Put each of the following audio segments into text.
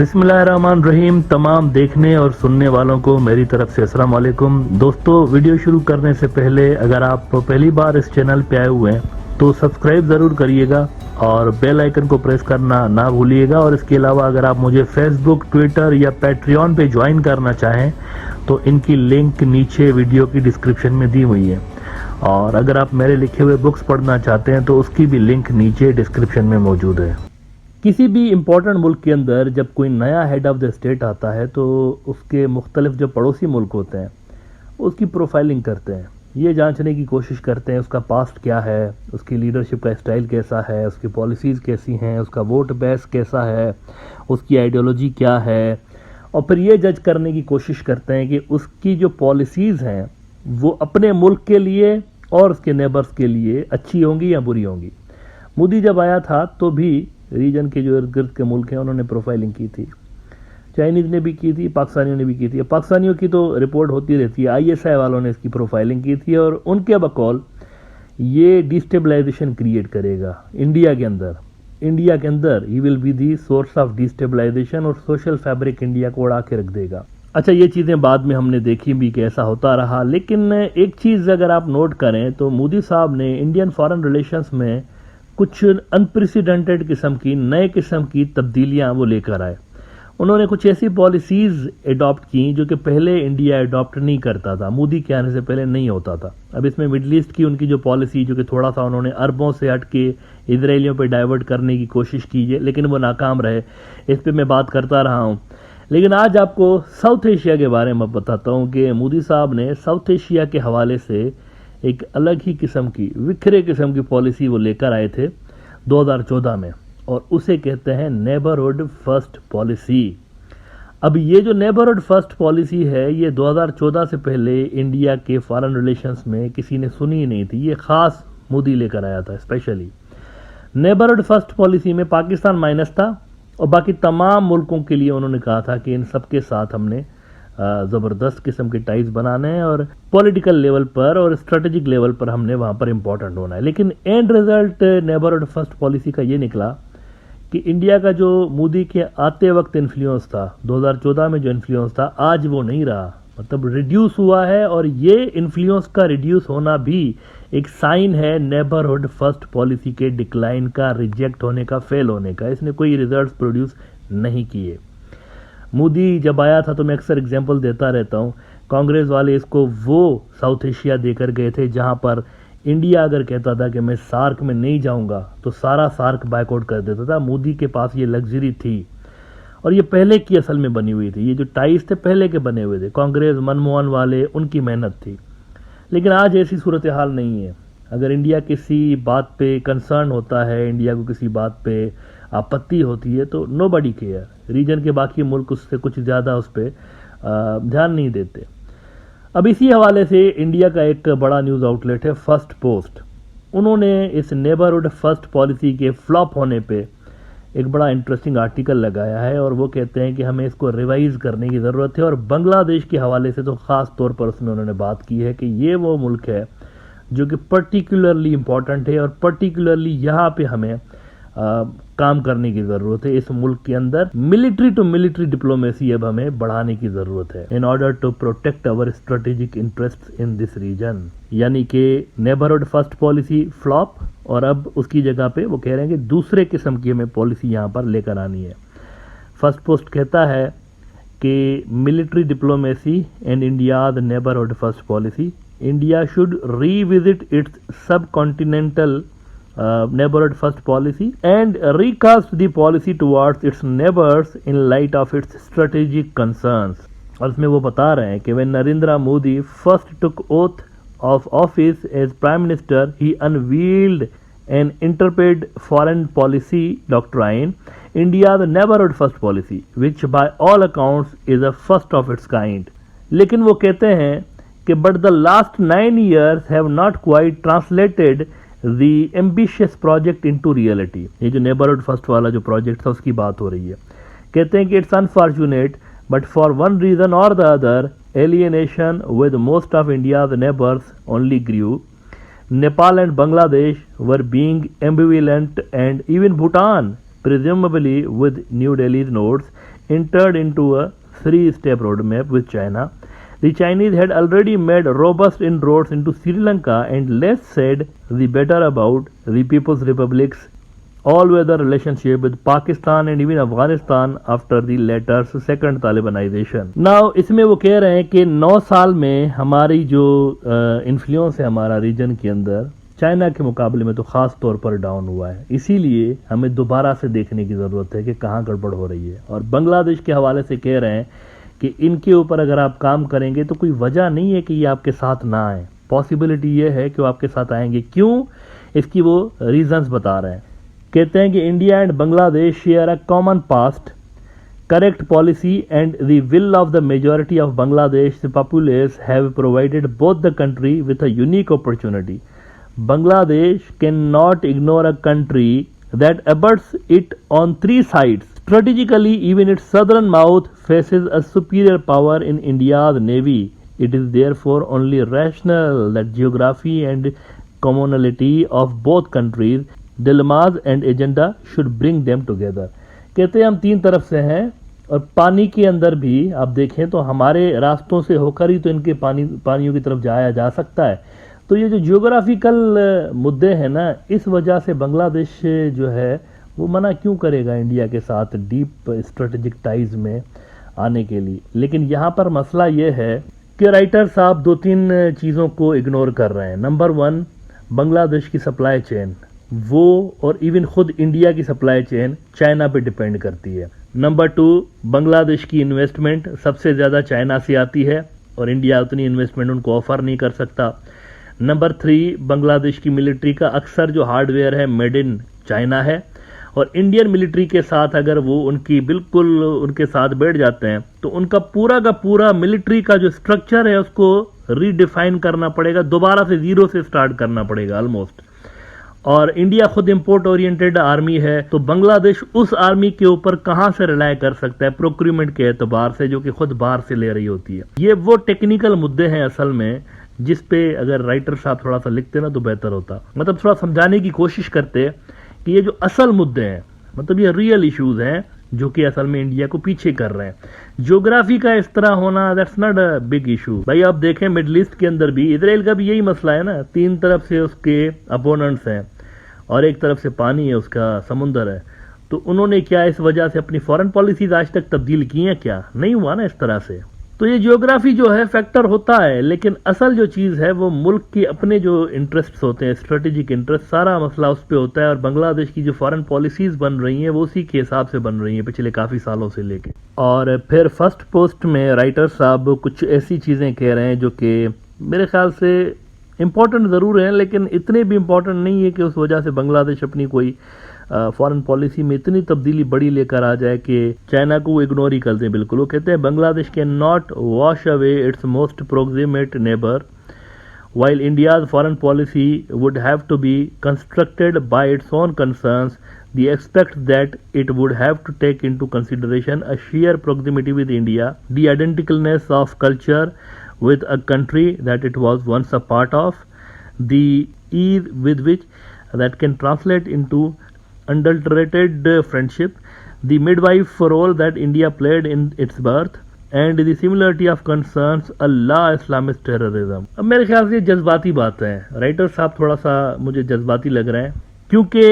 बिस्मिल्लाहिर्रहमानिर्रहीम। तमाम देखने और सुनने वालों को मेरी तरफ से अस्सलाम वालेकुम। दोस्तों, वीडियो शुरू करने से पहले अगर आप पहली बार इस चैनल पे आए हुए हैं तो सब्सक्राइब ज़रूर करिएगा और बेल आइकन को प्रेस करना ना भूलिएगा। और इसके अलावा अगर आप मुझे फेसबुक, ट्विटर या पैट्रियन पे ज्वाइन करना चाहें तो इनकी लिंक नीचे वीडियो की डिस्क्रिप्शन में दी हुई है। और अगर आप मेरे लिखे हुए बुक्स पढ़ना चाहते हैं तो उसकी भी लिंक नीचे डिस्क्रिप्शन में मौजूद है। किसी भी इम्पोर्टेंट मुल्क के अंदर जब कोई नया हेड ऑफ़ द स्टेट आता है तो उसके मुख्तलिफ जो पड़ोसी मुल्क होते हैं उसकी प्रोफाइलिंग करते हैं, ये जांचने की कोशिश करते हैं उसका पास्ट क्या है, उसकी लीडरशिप का स्टाइल कैसा है, उसकी पॉलिसीज़ कैसी हैं, उसका वोट बेस कैसा है, उसकी आइडियोलॉजी क्या है, और फिर ये जज करने की कोशिश करते हैं कि उसकी जो पॉलिसीज़ हैं वो अपने मुल्क के लिए और उसके नेबर्स के लिए अच्छी होंगी या बुरी होंगी। मोदी जब आया था तो भी रीजन के जो इर्द गिर्द के मुल्क हैं उन्होंने प्रोफाइलिंग की थी, चाइनीज़ ने भी की थी, पाकिस्तानियों ने भी की थी। पाकिस्तानियों की तो रिपोर्ट होती रहती है, आईएसआई वालों ने इसकी प्रोफाइलिंग की थी और उनके बकौल ये डिस्टेबलाइजेशन क्रिएट करेगा इंडिया के अंदर। इंडिया के अंदर he will be the source of destabilisation और सोशल फैब्रिक इंडिया को उड़ा के रख देगा। अच्छा, ये चीज़ें बाद में हमने देखी भी कि ऐसा होता रहा, लेकिन एक चीज़ अगर आप नोट करें तो मोदी साहब ने इंडियन फॉरेन रिलेशंस में कुछ अनप्रेसिडेंटेड किस्म की, नए किस्म की तब्दीलियां वो लेकर आए। उन्होंने कुछ ऐसी पॉलिसीज़ एडॉप्ट की जो कि पहले इंडिया एडॉप्ट नहीं करता था, मोदी के आने से पहले नहीं होता था। अब इसमें मिडल ईस्ट की उनकी जो पॉलिसी जो कि थोड़ा सा उन्होंने अरबों से हट के इजराइलियों पर डाइवर्ट करने की कोशिश की है, लेकिन वो नाकाम रहे, इस पर मैं बात करता रहा हूँ। लेकिन आज आपको साउथ एशिया के बारे में बताता हूँ कि मोदी साहब ने साउथ एशिया के हवाले से एक अलग ही किस्म की, विखरे किस्म की पॉलिसी वो लेकर आए थे 2014 में, और उसे कहते हैं नेबरहुड फर्स्ट पॉलिसी। अब ये जो नेबरहुड फर्स्ट पॉलिसी है ये 2014 से पहले इंडिया के फॉरेन रिलेशंस में किसी ने सुनी ही नहीं थी, ये ख़ास मोदी लेकर आया था। स्पेशली नेबरहुड फर्स्ट पॉलिसी में पाकिस्तान माइनस था और बाकी तमाम मुल्कों के लिए उन्होंने कहा था कि इन सब के साथ हमने ज़बरदस्त किस्म के टाइज बनाने हैं और पॉलिटिकल लेवल पर और स्ट्रेटेजिक लेवल पर हमने वहाँ पर इम्पोर्टेंट होना है। लेकिन and result neighbourhood first policy का ये निकला कि इंडिया का जो मोदी के आते वक्त इन्फ्लुएंस था 2014 में, जो इन्फ्लुएंस था आज वो नहीं रहा, मतलब रिड्यूस हुआ है। और ये इन्फ्लुएंस का रिड्यूस होना भी एक साइन है नेबरहुड फर्स्ट पॉलिसी के डिक्लाइन का, रिजेक्ट होने का, फेल होने का। इसने कोई रिजल्ट प्रोड्यूस नहीं किए। मोदी जब आया था तो मैं अक्सर एग्जांपल देता रहता हूँ, कांग्रेस वाले इसको वो साउथ एशिया देकर गए थे जहाँ पर इंडिया अगर कहता था कि मैं सार्क में नहीं जाऊँगा तो सारा सार्क बायकॉट कर देता था। मोदी के पास ये लग्जरी थी और ये पहले की असल में बनी हुई थी, ये जो टाइज थे पहले के बने हुए थे, कांग्रेस, मनमोहन वाले, उनकी मेहनत थी। लेकिन आज ऐसी सूरत हाल नहीं है। अगर इंडिया किसी बात पे कंसर्न होता है, इंडिया को किसी बात पे आपत्ति होती है तो नोबडी केयर, रीजन के बाकी मुल्क उससे कुछ ज़्यादा उस पर ध्यान नहीं देते। अब इसी हवाले से इंडिया का एक बड़ा न्यूज़ आउटलेट है फर्स्ट पोस्ट, उन्होंने इस नेबरहुड फर्स्ट पॉलिसी के फ्लॉप होने पे एक बड़ा इंटरेस्टिंग आर्टिकल लगाया है और वो कहते हैं कि हमें इसको रिवाइज़ करने की ज़रूरत है। और बांग्लादेश के हवाले से तो ख़ास तौर पर उसमें उन्होंने बात की है कि ये वो मुल्क है जो कि पर्टिकुलरली इम्पॉर्टेंट है और पर्टिकुलरली यहाँ पे हमें काम करने की ज़रूरत है। इस मुल्क के अंदर मिलिट्री टू मिलिट्री डिप्लोमेसी अब हमें बढ़ाने की ज़रूरत है in order to protect our strategic interest in this region. यानी कि नेबरहुड फर्स्ट पॉलिसी फ्लॉप और अब उसकी जगह पे वो कह रहे हैं कि दूसरे किस्म की हमें पॉलिसी यहाँ पर लेकर आनी है। फर्स्ट पोस्ट कहता है कि military diplomacy and India the neighbourhood first policy, India should revisit it's सब continental neighborhood first policy and recast the policy towards its neighbors in light of its strategic concerns। और इसमें वो बता रहे हैं कि when Narendra Modi first took oath of office as Prime Minister, he unveiled an interpreted foreign policy doctrine, India the neighborhood first policy, which by all accounts is a first of its kind। लेकिन वो कहते हैं कि but the last 9 years have not quite translated the ambitious project into reality। ये जो neighbourhood first वाला जो project था उसकी बात हो रही है। कहते हैं कि it's unfortunate but for one reason और the other alienation with most of India's neighbors only grew। Nepal and Bangladesh were being ambivalent and even Bhutan, presumably with New Delhi's nods, entered into a three-step roadmap with China. The Chinese had already made robust inroads into Sri Lanka, and less said the better about the People's Republic's all-weather relationship with Pakistan and even Afghanistan after the latter's second Talibanization. Now इसमें वो कह रहे हैं कि 9 साल में हमारी जो इन्फ्लुएंस है हमारा रीजन के अंदर चाइना के मुकाबले में तो ख़ास तौर पर डाउन हुआ है, इसीलिए हमें दोबारा से देखने की ज़रूरत है कि कहाँ गड़बड़ हो रही है। और बांग्लादेश के हवाले से कह रहे हैं कि इनके ऊपर अगर आप काम करेंगे तो कोई वजह नहीं है कि ये आपके साथ ना आए, पॉसिबिलिटी ये है कि वो आपके साथ आएंगे। क्यों, इसकी वो रीजंस बता रहे हैं। कहते हैं कि India and Bangladesh share a common past, correct policy and the will of the majority of Bangladesh populace have provided both the country with a unique opportunity. Bangladesh cannot ignore a country that abuts it on three sides. Strategically, even its southern mouth faces a superior power in India's navy. It is therefore only rational that geography and commonality of both countries, dilemmas and agenda should bring them together. कहते हैं हम तीन तरफ से हैं और पानी के अंदर भी आप देखें तो हमारे रास्तों से होकर ही तो इनके पानियों की तरफ जाया जा सकता है। तो ये जो जियोग्राफिकल मुद्दे हैं ना, इस वजह से बांग्लादेश जो है वो मना क्यों करेगा इंडिया के साथ डीप स्ट्रेटेजिक टाइज में आने के लिए। लेकिन यहाँ पर मसला ये है कि राइटर साहब दो तीन चीज़ों को इग्नोर कर रहे हैं। नंबर 1, बांग्लादेश की सप्लाई चेन, वो और इवन खुद इंडिया की सप्लाई चेन चाइना पे डिपेंड करती है। नंबर 2, बांग्लादेश की इन्वेस्टमेंट सबसे ज़्यादा चाइना से आती है और इंडिया उतनी इन्वेस्टमेंट उनको ऑफर नहीं कर सकता। नंबर 3, बांग्लादेश की मिलिट्री का अक्सर जो हार्डवेयर है मेड इन चाइना है और इंडियन मिलिट्री के साथ अगर वो उनकी बिल्कुल उनके साथ बैठ जाते हैं तो उनका पूरा का पूरा मिलिट्री का जो स्ट्रक्चर है उसको रीडिफाइन करना पड़ेगा, दोबारा से जीरो से स्टार्ट करना पड़ेगा ऑलमोस्ट। और इंडिया खुद इंपोर्ट ओरिएंटेड आर्मी है, तो बांग्लादेश उस आर्मी के ऊपर कहां से रिलाय कर सकता है प्रोक्यूरमेंट के एतबार से, जो कि खुद बाहर से ले रही होती है। ये वो टेक्निकल मुद्दे हैं असल में जिस पे अगर राइटर साहब थोड़ा सा लिखते ना तो बेहतर होता, मतलब थोड़ा समझाने की कोशिश करते कि ये जो असल मुद्दे हैं, मतलब ये रियल इश्यूज हैं जो कि असल में इंडिया को पीछे कर रहे हैं। ज्योग्राफी का इस तरह होना that's not a big issue. भाई आप देखें मिडिल ईस्ट के अंदर भी इजराइल का भी यही मसला है ना, तीन तरफ से उसके अपोनेंट्स हैं और एक तरफ से पानी है, उसका समुंदर है। तो उन्होंने क्या इस वजह से अपनी फॉरेन पॉलिसीज आज तक तब्दील की हैं? क्या नहीं हुआ ना इस तरह से। तो ये ज्योग्राफी जो है फैक्टर होता है, लेकिन असल जो चीज़ है वो मुल्क के अपने जो इंटरेस्ट्स होते हैं, स्ट्रेटेजिक इंटरेस्ट, सारा मसला उस पर होता है। और बांग्लादेश की जो फॉरेन पॉलिसीज बन रही हैं वो उसी के हिसाब से बन रही हैं पिछले काफ़ी सालों से लेके। और फिर फर्स्ट पोस्ट में राइटर साहब कुछ ऐसी चीज़ें कह रहे हैं जो कि मेरे ख्याल से इम्पॉर्टेंट ज़रूर हैं, लेकिन इतने भी इम्पॉर्टेंट नहीं है कि उस वजह से बांग्लादेश अपनी कोई फॉरेन पॉलिसी में इतनी तब्दीली बड़ी लेकर आ जाए कि चाइना को वो इग्नोर ही कर दें बिल्कुल। वो कहते हैं Bangladesh can not wash away its most proximate neighbour, while India's foreign policy would have to be constructed by its own concerns. The expect that it would have to take into consideration a sheer proximity with India, the identicalness of culture with a country that it was once a part of, the ease with which that can translate into unadulterated friendship, the midwife role that India played in its birth, and the similarity of concerns Allah Islamist terrorism। अब मेरे ख्याल से जज्बाती बात है, writer साहब थोड़ा सा मुझे जज्बाती लग रहे हैं, क्योंकि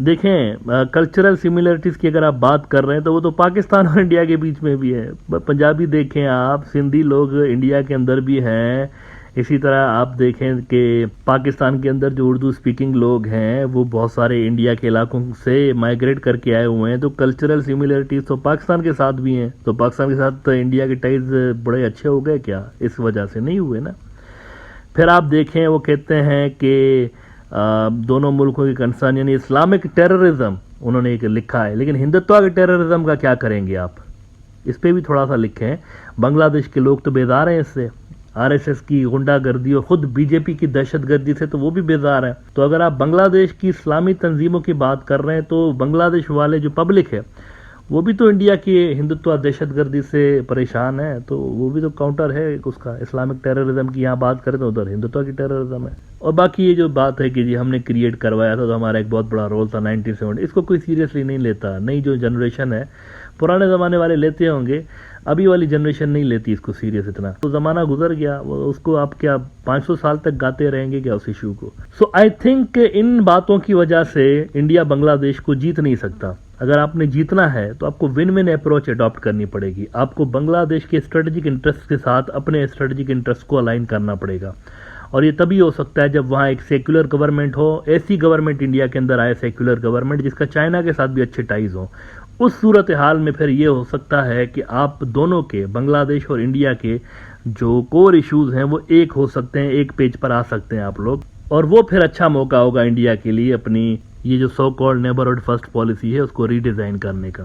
देखें कल्चरल सिमिलरिटीज़ की अगर आप बात कर रहे हैं तो वो तो पाकिस्तान और इंडिया के बीच में भी है। पंजाबी देखें आप, सिंधी लोग इंडिया के अंदर भी हैं, इसी तरह आप देखें कि पाकिस्तान के अंदर जो उर्दू स्पीकिंग लोग हैं वो बहुत सारे इंडिया के इलाकों से माइग्रेट करके आए हुए हैं। तो कल्चरल सिमिलरिटीज़ तो पाकिस्तान के साथ भी हैं, तो पाकिस्तान के साथ तो इंडिया के टाइज बड़े अच्छे हो गए क्या? इस वजह से नहीं हुए ना। फिर आप देखें वो कहते हैं कि दोनों मुल्कों की कंसर्न यानी इस्लामिक टेररिज्म उन्होंने एक लिखा है, लेकिन हिंदुत्व के टेररिज्म का क्या करेंगे आप? इस पर भी थोड़ा सा लिखें। बांग्लादेश के लोग तो बेजार हैं इससे, आरएसएस की गुंडागर्दी और खुद बीजेपी की दहशतगर्दी से तो वो भी बेजार है। तो अगर आप बांग्लादेश की इस्लामी तंजीमों की बात कर रहे हैं तो बांग्लादेश वाले जो पब्लिक है वो भी तो इंडिया की हिंदुत्व दहशतगर्दी से परेशान है, तो वो भी तो काउंटर है उसका। इस्लामिक टेररिज्म की यहाँ बात करें तो उधर हिंदुत्व की टेररिज्म है। और बाकी ये जो बात है कि जी हमने क्रिएट करवाया था तो हमारा एक बहुत बड़ा रोल था 1970, इसको कोई सीरियसली नहीं लेता। नई जो जनरेशन है पुराने ज़माने वाले लेते होंगे, अभी वाली जनरेशन नहीं लेती इसको सीरियस इतना। तो ज़माना गुजर गया, उसको आप क्या 500 साल तक गाते रहेंगे क्या उस इशू को। सो आई थिंक इन बातों की वजह से इंडिया बांग्लादेश को जीत नहीं सकता। अगर आपने जीतना है तो आपको विन विन अप्रोच अडॉप्ट करनी पड़ेगी। आपको बांग्लादेश के स्ट्रेटेजिक इंटरेस्ट के साथ अपने स्ट्रेटेजिक इंटरेस्ट को अलाइन करना पड़ेगा, और ये तभी हो सकता है जब वहाँ एक सेक्युलर गवर्नमेंट हो, ऐसी गवर्नमेंट इंडिया के अंदर आए, सेक्युलर गवर्नमेंट जिसका चाइना के साथ भी अच्छे टाइज हो। उस सूरत हाल में फिर ये हो सकता है कि आप दोनों के, बांग्लादेश और इंडिया के जो कोर इश्यूज हैं वो एक हो सकते हैं, एक पेज पर आ सकते हैं आप लोग, और वो फिर अच्छा मौका होगा इंडिया के लिए अपनी ये जो so called neighbourhood first policy है उसको रीडिजाइन करने का।